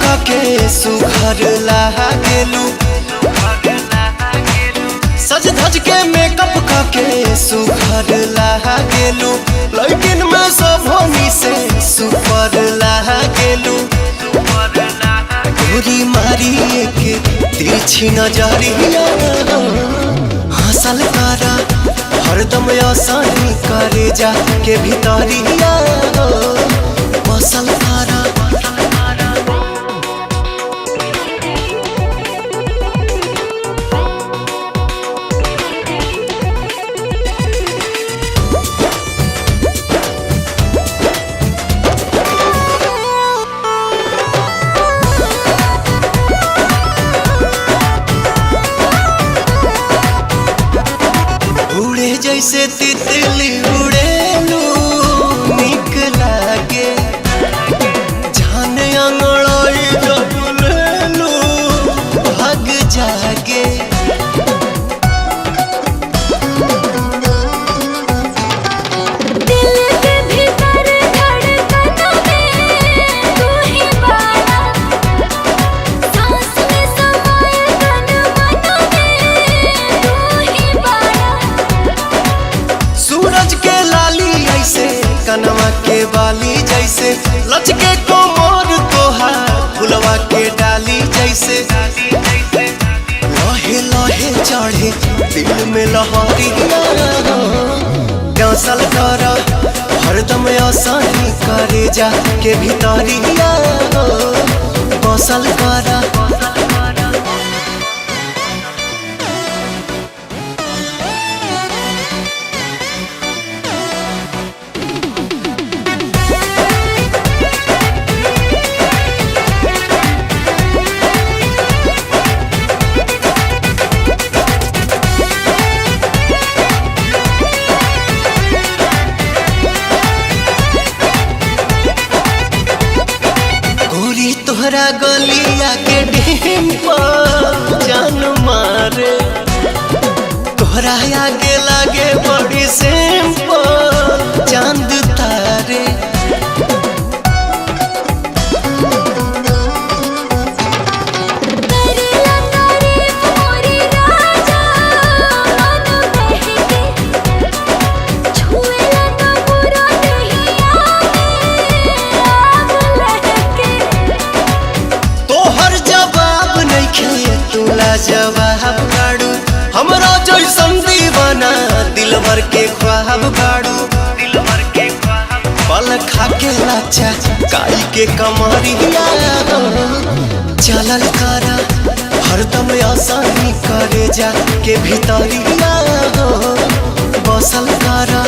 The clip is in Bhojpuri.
खाके सुघर लागेलू, सज धज के मेकअप खाके सुघर लागेलू, लेकिन मैं सब होनी से सुपर लागेलू। गोरी मारी के तिरछी नजरिया हंसल करा, हरदम आसानी करे जा के भीतरिया बसल करा। उड़े जैसे तितली उड़ेलू निक लागे, जाने अंगड़ाई जब लेलू भाग जागे। दिल के भीतर धड़कन में तू ही बारा, सांस में समाए तन मन में तू ही बारा। सूरज के लाली ऐसे कनवा के बाली जैसे, लचके कोमर तोहार फुलवा के डाली जैसे। लहे लहे चढ़े दिल में लहरिया गसल कर, हरदम आसानी करे जा के भीतरिया बसल कर। तोहरा गलिया के डिंपल जान मारे, तोहरा आगे लागे बड़ी सिंपल चांद तारे। करेला तारीफ मोरी राजा मन बहके, छुएला ना बुरा दहिया में आग लहके। तोहर जवाब नइखे तुला जवाब गाड़ू, हमरा जैसन दीवाना दिलवर के ख्वाब गाड़ू। पल खाके लाचा काई के कमरिया चलल करा, हरदम आसानी करे जा के भीतरिया बसल करा।